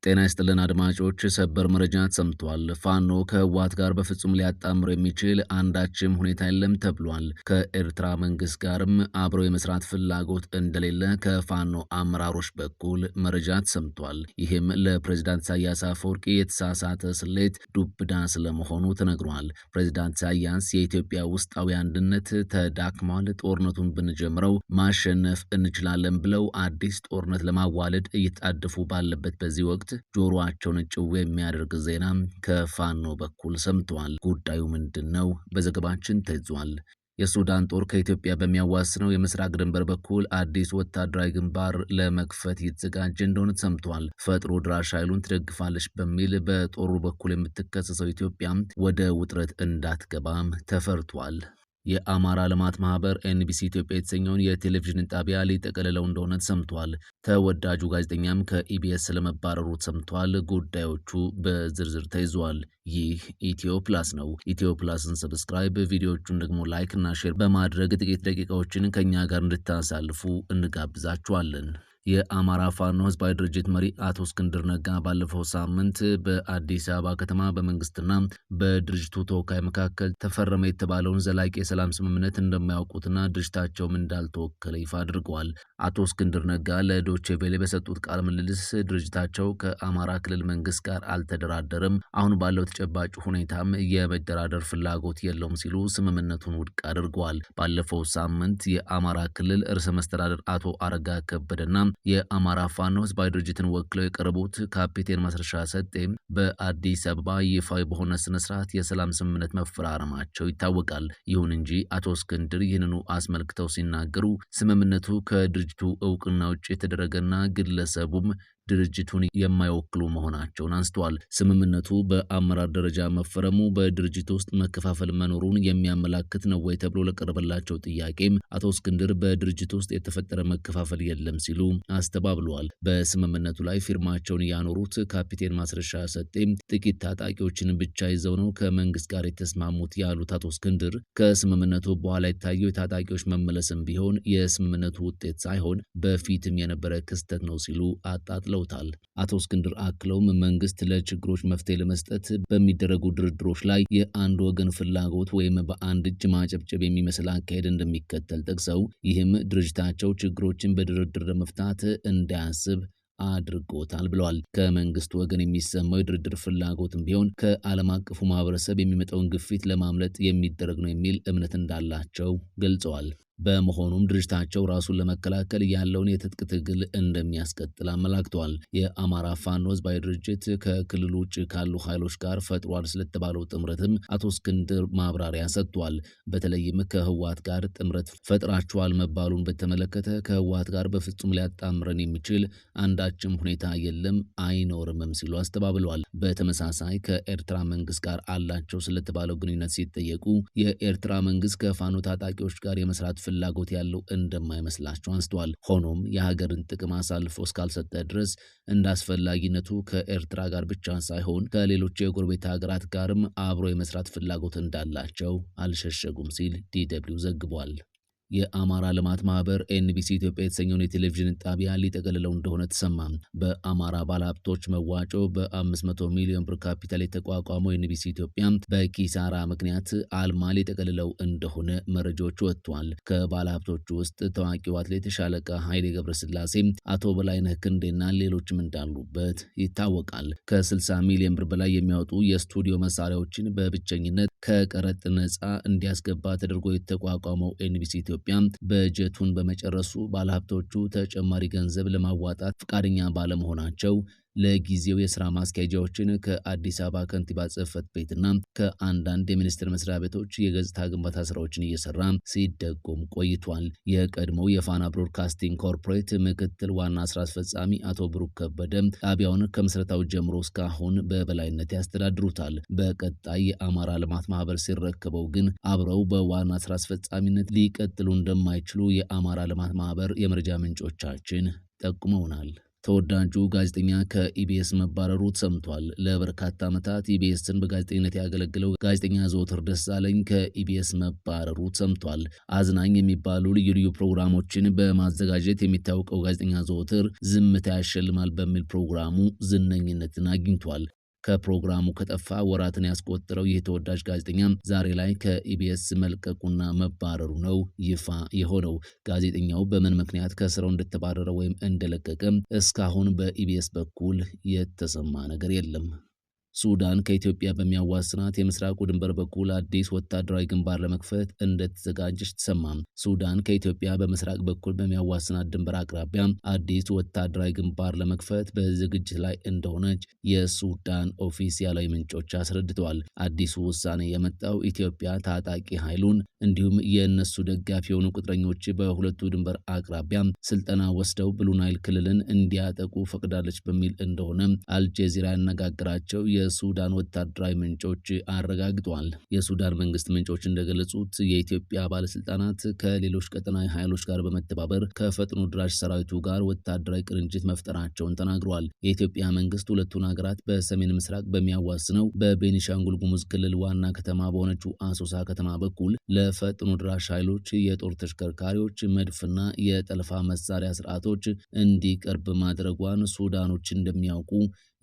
ጤና ይስጥልን አድማጮች፣ ሰበር መረጃ ሰምቷል። ፋኖ ከህወሓት ጋር በፍጹም ሊያጣምር የሚችል አንዳችም ሁኔታ የለም ተብሏል። ከኤርትራ መንግስት ጋርም አብሮ የመስራት ፍላጎት እንደሌለ ከፋኖ አመራሮች በኩል መረጃ ተሰምቷል። ይህም ለፕሬዝዳንት ኢሳያስ አፈወርቂ የተሳሳተ ስሌት ዱብዳ ስለመሆኑ ተነግሯል። ፕሬዝዳንት ኢሳያስ የኢትዮጵያ ውስጣዊ አንድነት ተዳክሟል፣ ጦርነቱን ብንጀምረው ማሸነፍ እንችላለን ብለው አዲስ ጦርነት ለማዋለድ እየተጣደፉ ባለበት በዚህ ወቅት ጆሮአቸውን ጭው የሚያደርግ ዜና ከፋኖ በኩል ሰምተዋል። ጉዳዩ ምንድነው? በዘገባችን ተይዟል። የሱዳን ጦር ከኢትዮጵያ በሚያዋስነው የምስራቅ ድንበር በኩል አዲስ ወታደራዊ ግንባር ለመክፈት እየተዘጋጀ እንደሆነ ሰምቷል። ፈጥኖ ድራሽ ኃይሉን ትደግፋለች በሚል በጦሩ በኩል የምትከሰሰው ኢትዮጵያ ወደ ውጥረት እንዳትገባም ተፈርቷል። የአማራ ልማት ማህበር ኤንቢሲ ኢትዮጵያ የተሰኘውን የቴሌቪዥን ጣቢያ ሊጠቀልለው እንደሆነ ሰምቷል። ተወዳጁ ጋዜጠኛም ከኢቢኤስ ስለመባረሩ ሰምቷል። ጉዳዮቹ በዝርዝር ተይዘዋል። ይህ ኢትዮ ፕላስ ነው። ኢትዮ ፕላስን ሰብስክራይብ፣ ቪዲዮዎቹን ደግሞ ላይክ እና ሼር በማድረግ ጥቂት ደቂቃዎችን ከኛ ጋር እንድታሳልፉ እንጋብዛችኋለን። የአማራ ፋኖ ህዝባዊ ድርጅት መሪ አቶ እስክንድር ነጋ ባለፈው ሳምንት በአዲስ አበባ ከተማ በመንግስትና በድርጅቱ ተወካይ መካከል ተፈረመ የተባለውን ዘላቂ የሰላም ስምምነት እንደማያውቁትና ድርጅታቸውም እንዳልተወከለ ይፋ አድርገዋል። አቶ እስክንድር ነጋ ለዶቼ ቬለ በሰጡት ቃለ ምልልስ ድርጅታቸው ከአማራ ክልል መንግስት ጋር አልተደራደረም፣ አሁን ባለው ተጨባጭ ሁኔታም የመደራደር ፍላጎት የለውም ሲሉ ስምምነቱን ውድቅ አድርገዋል። ባለፈው ሳምንት የአማራ ክልል ርዕሰ መስተዳድር አቶ አረጋ ከበደና የአማራ ፋኖ ህዝባዊ ድርጅትን ወክለው የቀረቡት ካፒቴን ማስረሻ ሰጤም በአዲስ አበባ ይፋዊ በሆነ ስነስርዓት የሰላም ስምምነት መፈራረማቸው ይታወቃል። ይሁን እንጂ አቶ እስክንድር ይህንኑ አስመልክተው ሲናገሩ ስምምነቱ ከድርጅቱ እውቅና ውጭ የተደረገና ግለሰቡም ድርጅቱን የማይወክሉ መሆናቸውን አንስተዋል። ስምምነቱ በአመራር ደረጃ መፈረሙ በድርጅቱ ውስጥ መከፋፈል መኖሩን የሚያመላክት ነው ወይ ተብሎ ለቀረበላቸው ጥያቄም አቶ እስክንድር በድርጅቱ ውስጥ የተፈጠረ መከፋፈል የለም ሲሉ አስተባብለዋል። በስምምነቱ ላይ ፊርማቸውን ያኖሩት ካፒቴን ማስረሻ ሰጤም ጥቂት ታጣቂዎችን ብቻ ይዘው ነው ከመንግስት ጋር የተስማሙት ያሉት አቶ እስክንድር ከስምምነቱ በኋላ የታየው የታጣቂዎች መመለስም ቢሆን የስምምነቱ ውጤት ሳይሆን በፊትም የነበረ ክስተት ነው ሲሉ አጣጥለዋል። አቶ እስክንድር አክለውም መንግስት ለችግሮች መፍትሄ ለመስጠት በሚደረጉ ድርድሮች ላይ የአንድ ወገን ፍላጎት ወይም በአንድ እጅ ማጨብጨብ የሚመስል አካሄድ እንደሚከተል ጠቅሰው ይህም ድርጅታቸው ችግሮችን በድርድር ለመፍታት እንዳያስብ አድርጎታል ብለዋል። ከመንግስት ወገን የሚሰማው የድርድር ፍላጎትም ቢሆን ከዓለም አቀፉ ማህበረሰብ የሚመጣውን ግፊት ለማምለጥ የሚደረግ ነው የሚል እምነት እንዳላቸው ገልጸዋል። በመሆኑም ድርጅታቸው ራሱን ለመከላከል ያለውን የትጥቅ ትግል እንደሚያስቀጥል አመላክተዋል። የአማራ ፋኖ ህዝባዊ ድርጅት ከክልሉ ውጭ ካሉ ኃይሎች ጋር ፈጥሯል ስለተባለው ጥምረትም አቶ እስክንድር ማብራሪያ ሰጥቷል። በተለይም ከህወሓት ጋር ጥምረት ፈጥራቸዋል መባሉን በተመለከተ ከህወሓት ጋር በፍጹም ሊያጣምረን የሚችል አንዳችም ሁኔታ የለም አይኖርምም ሲሉ አስተባብለዋል። በተመሳሳይ ከኤርትራ መንግስት ጋር አላቸው ስለተባለው ግንኙነት ሲጠየቁ የኤርትራ መንግስት ከፋኖ ታጣቂዎች ጋር የመስራት ፍላጎት ያለው እንደማይመስላቸው አንስተዋል። ሆኖም የሀገርን ጥቅም አሳልፎ እስካልሰጠ ድረስ እንደ አስፈላጊነቱ ከኤርትራ ጋር ብቻ ሳይሆን ከሌሎች የጎረቤት ሀገራት ጋርም አብሮ የመስራት ፍላጎት እንዳላቸው አልሸሸጉም ሲል ዲደብሊው ዘግቧል። የአማራ ልማት ማህበር ኤንቢሲ ኢትዮጵያ የተሰኘውን የቴሌቪዥን ጣቢያ ሊጠቀልለው እንደሆነ ተሰማ። በአማራ ባለሀብቶች መዋጮ በ500 ሚሊዮን ብር ካፒታል የተቋቋመው ኤንቢሲ ኢትዮጵያ በኪሳራ ምክንያት አልማ ሊጠቀልለው እንደሆነ መረጃዎች ወጥቷል። ከባለሀብቶቹ ውስጥ ታዋቂው አትሌት ሻለቃ ኃይሌ ገብረስላሴ፣ አቶ በላይነህ ክንዴና ሌሎችም እንዳሉበት ይታወቃል። ከ60 ሚሊዮን ብር በላይ የሚያወጡ የስቱዲዮ መሳሪያዎችን በብቸኝነት ከቀረጥ ነፃ እንዲያስገባ ተደርጎ የተቋቋመው ኤንቢሲ ኢትዮጵያ በጀቱን በመጨረሱ ባለሀብቶቹ ተጨማሪ ገንዘብ ለማዋጣት ፈቃደኛ ባለመሆናቸው ለጊዜው የስራ ማስኪያጃዎችን ከአዲስ አበባ ከንቲባ ጽሕፈት ቤትና ከአንዳንድ የሚኒስቴር መስሪያ ቤቶች የገጽታ ግንባታ ስራዎችን እየሰራ ሲደጎም ቆይቷል። የቀድሞው የፋና ብሮድካስቲንግ ኮርፖሬት ምክትል ዋና ስራ አስፈጻሚ አቶ ብሩክ ከበደ ጣቢያውን ከምስረታው ጀምሮ እስካሁን በበላይነት ያስተዳድሩታል። በቀጣይ የአማራ ልማት ማህበር ሲረከበው ግን አብረው በዋና ስራ አስፈጻሚነት ሊቀጥሉ እንደማይችሉ የአማራ ልማት ማህበር የመረጃ ምንጮቻችን ጠቁመውናል። ተወዳጁ ጋዜጠኛ ከኢቢኤስ መባረሩ ተሰምቷል። ለበርካታ ዓመታት ኢቢኤስን በጋዜጠኝነት ያገለግለው ጋዜጠኛ ዘወትር ደሳለኝ ከኢቢኤስ መባረሩ ተሰምቷል። አዝናኝ የሚባሉ ልዩ ልዩ ፕሮግራሞችን በማዘጋጀት የሚታወቀው ጋዜጠኛ ዘወትር ዝምታ ያሸልማል በሚል ፕሮግራሙ ዝነኝነትን አግኝቷል። ከፕሮግራሙ ከጠፋ ወራትን ያስቆጠረው ይህ ተወዳጅ ጋዜጠኛ ዛሬ ላይ ከኢቢኤስ መልቀቁና መባረሩ ነው ይፋ የሆነው። ጋዜጠኛው በምን ምክንያት ከስራው እንደተባረረ ወይም እንደለቀቀ እስካሁን በኢቢኤስ በኩል የተሰማ ነገር የለም። ሱዳን ከኢትዮጵያ በሚያዋስናት የምስራቁ ድንበር በኩል አዲስ ወታደራዊ ግንባር ለመክፈት እንደተዘጋጀች ተሰማ። ሱዳን ከኢትዮጵያ በምስራቅ በኩል በሚያዋስናት ድንበር አቅራቢያ አዲስ ወታደራዊ ግንባር ለመክፈት በዝግጅት ላይ እንደሆነች የሱዳን ኦፊሲያላዊ ምንጮች አስረድተዋል። አዲሱ ውሳኔ የመጣው ኢትዮጵያ ታጣቂ ኃይሉን እንዲሁም የእነሱ ደጋፊ የሆኑ ቅጥረኞች በሁለቱ ድንበር አቅራቢያ ስልጠና ወስደው ብሉ ናይል ክልልን እንዲያጠቁ ፈቅዳለች በሚል እንደሆነ አልጀዚራ ያነጋገራቸው የሱዳን ወታደራዊ ምንጮች አረጋግጠዋል። የሱዳን መንግስት ምንጮች እንደገለጹት የኢትዮጵያ ባለስልጣናት ከሌሎች ቀጠናዊ ኃይሎች ጋር በመተባበር ከፈጥኖ ድራሽ ሰራዊቱ ጋር ወታደራዊ ቅንጅት መፍጠራቸውን ተናግረዋል። የኢትዮጵያ መንግስት ሁለቱን ሀገራት በሰሜን ምስራቅ በሚያዋስነው በቤኒሻንጉል ጉሙዝ ክልል ዋና ከተማ በሆነችው አሶሳ ከተማ በኩል ለፈጥኖ ድራሽ ኃይሎች የጦር ተሽከርካሪዎች፣ መድፍና የጠለፋ መሳሪያ ስርዓቶች እንዲቀርብ ማድረጓን ሱዳኖች እንደሚያውቁ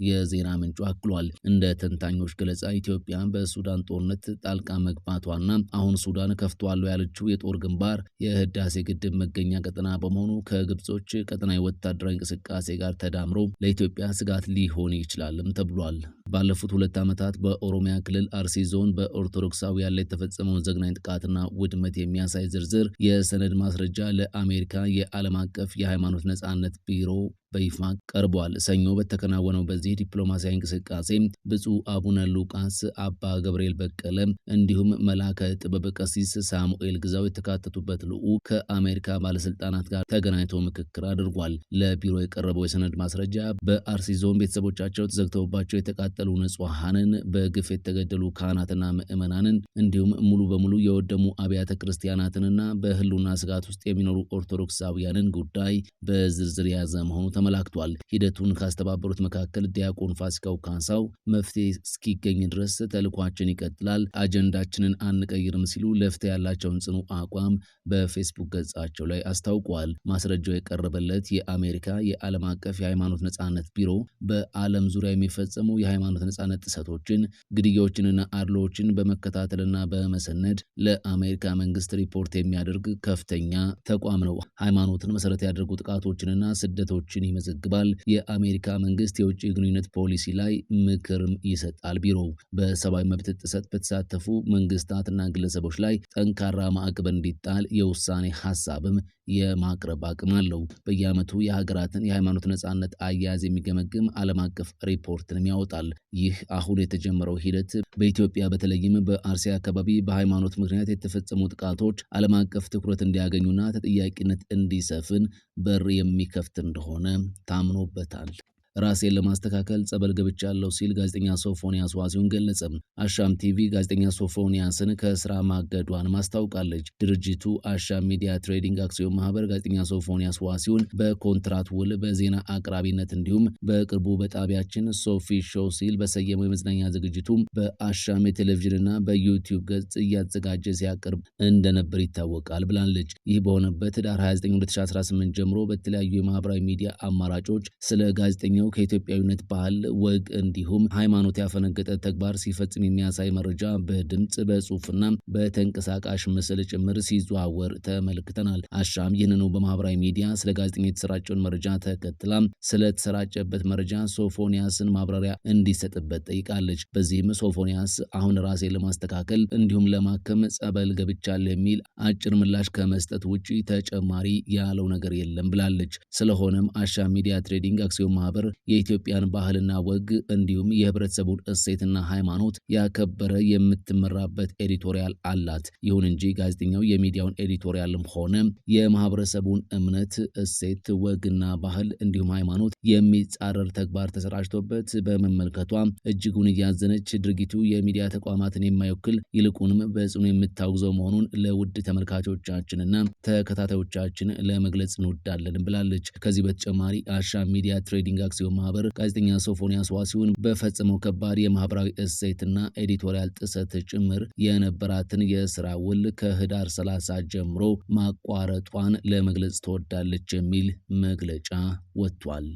የዜና ምንጩ አክሏል። እንደ ተንታኞች ገለጻ ኢትዮጵያ በሱዳን ጦርነት ጣልቃ መግባቷና አሁን ሱዳን ከፍቷል ያለችው የጦር ግንባር የህዳሴ ግድብ መገኛ ቀጠና በመሆኑ ከግብጾች ቀጠናዊ ወታደራዊ እንቅስቃሴ ጋር ተዳምሮ ለኢትዮጵያ ስጋት ሊሆን ይችላልም ተብሏል። ባለፉት 2 ዓመታት በኦሮሚያ ክልል አርሲ ዞን በኦርቶዶክሳውያን ላይ የተፈጸመውን ዘግናኝ ጥቃትና ውድመት የሚያሳይ ዝርዝር የሰነድ ማስረጃ ለአሜሪካ የዓለም አቀፍ የሃይማኖት ነጻነት ቢሮ በይፋ ቀርቧል። ሰኞ በተከናወነው በዚህ ዲፕሎማሲያዊ እንቅስቃሴ ብፁዕ አቡነ ሉቃስ፣ አባ ገብርኤል በቀለ እንዲሁም መላከ ጥበብ ቀሲስ ሳሙኤል ግዛው የተካተቱበት ልዑክ ከአሜሪካ ባለስልጣናት ጋር ተገናኝቶ ምክክር አድርጓል። ለቢሮ የቀረበው የሰነድ ማስረጃ በአርሲ ዞን ቤተሰቦቻቸው ተዘግተውባቸው የተቃጠሉ ንጹሐንን፣ በግፍ የተገደሉ ካህናትና ምዕመናንን እንዲሁም ሙሉ በሙሉ የወደሙ አብያተ ክርስቲያናትንና በህልውና ስጋት ውስጥ የሚኖሩ ኦርቶዶክሳውያንን ጉዳይ በዝርዝር የያዘ መሆኑ ተመላክቷል። ሂደቱን ካስተባበሩት መካከል ዲያቆን ፋሲካው ካሳው መፍትሄ እስኪገኝ ድረስ ተልኳችን ይቀጥላል፣ አጀንዳችንን አንቀይርም ሲሉ ለፍትህ ያላቸውን ጽኑ አቋም በፌስቡክ ገጻቸው ላይ አስታውቀዋል። ማስረጃው የቀረበለት የአሜሪካ የዓለም አቀፍ የሃይማኖት ነጻነት ቢሮ በዓለም ዙሪያ የሚፈጸሙ የሃይማኖት ነጻነት ጥሰቶችን፣ ግድያዎችንና አድሎዎችን በመከታተልና በመሰነድ ለአሜሪካ መንግስት ሪፖርት የሚያደርግ ከፍተኛ ተቋም ነው። ሃይማኖትን መሰረት ያደርጉ ጥቃቶችንና ስደቶችን ይመዘግባል። የአሜሪካ መንግስት የውጭ ግንኙነት ፖሊሲ ላይ ምክርም ይሰጣል። ቢሮው በሰብአዊ መብት ጥሰት በተሳተፉ መንግስታትና ግለሰቦች ላይ ጠንካራ ማዕቀብ እንዲጣል የውሳኔ ሀሳብም የማቅረብ አቅም አለው። በየዓመቱ የሀገራትን የሃይማኖት ነጻነት አያያዝ የሚገመግም ዓለም አቀፍ ሪፖርትንም ያወጣል። ይህ አሁን የተጀመረው ሂደት በኢትዮጵያ በተለይም በአርሲ አካባቢ በሃይማኖት ምክንያት የተፈጸሙ ጥቃቶች ዓለም አቀፍ ትኩረት እንዲያገኙና ተጠያቂነት እንዲሰፍን በር የሚከፍት እንደሆነ ታምኖበታል። ራሴን ለማስተካከል ጸበል ገብቻለሁ ሲል ጋዜጠኛ ሶፎንያስ ዋሲሁን ገለጸ። አሻም ቲቪ ጋዜጠኛ ሶፎንያስን ከስራ ማገዷን ማስታውቃለች። ድርጅቱ አሻም ሚዲያ ትሬዲንግ አክሲዮን ማህበር ጋዜጠኛ ሶፎንያስ ዋሲሁን በኮንትራት ውል በዜና አቅራቢነት እንዲሁም በቅርቡ በጣቢያችን ሶፊ ሾው ሲል በሰየመው የመዝናኛ ዝግጅቱ በአሻም የቴሌቪዥንና በዩቲዩብ ገጽ እያዘጋጀ ሲያቀርብ እንደነበር ይታወቃል ብላለች። ይህ በሆነበት ዳር 29 2018 ጀምሮ በተለያዩ የማህበራዊ ሚዲያ አማራጮች ስለ ጋዜጠኛው ከኢትዮጵያዊነት ባህል፣ ወግ እንዲሁም ሃይማኖት ያፈነገጠ ተግባር ሲፈጽም የሚያሳይ መረጃ በድምጽ በጽሁፍና በተንቀሳቃሽ ምስል ጭምር ሲዘዋወር ተመልክተናል። አሻም ይህንኑ በማህበራዊ ሚዲያ ስለ ጋዜጠኛው የተሰራጨውን መረጃ ተከትላ ስለተሰራጨበት መረጃ ሶፎንያስን ማብራሪያ እንዲሰጥበት ጠይቃለች። በዚህም ሶፎንያስ አሁን ራሴን ለማስተካከል እንዲሁም ለማከም ጸበል ገብቻለሁ የሚል አጭር ምላሽ ከመስጠት ውጪ ተጨማሪ ያለው ነገር የለም ብላለች። ስለሆነም አሻም ሚዲያ ትሬዲንግ አክሲዮን ማህበር የኢትዮጵያን ባህልና ወግ እንዲሁም የህብረተሰቡን እሴትና ሃይማኖት ያከበረ የምትመራበት ኤዲቶሪያል አላት። ይሁን እንጂ ጋዜጠኛው የሚዲያውን ኤዲቶሪያልም ሆነ የማህበረሰቡን እምነት፣ እሴት፣ ወግና ባህል እንዲሁም ሃይማኖት የሚጻረር ተግባር ተሰራጭቶበት በመመልከቷ እጅጉን እያዘነች ድርጊቱ የሚዲያ ተቋማትን የማይወክል ይልቁንም በጽኑ የምታወግዘው መሆኑን ለውድ ተመልካቾቻችንና ተከታታዮቻችን ለመግለጽ እንወዳለን ብላለች። ከዚህ በተጨማሪ አሻም ሚዲያ ትሬዲንግ አክሲዮን ማህበር ጋዜጠኛ ሶፎንያስ ዋሲሁን በፈጸመው ከባድ የማህበራዊ እሴትና ኤዲቶሪያል ጥሰት ጭምር የነበራትን የስራ ውል ከህዳር 30 ጀምሮ ማቋረጧን ለመግለጽ ትወዳለች የሚል መግለጫ ወጥቷል።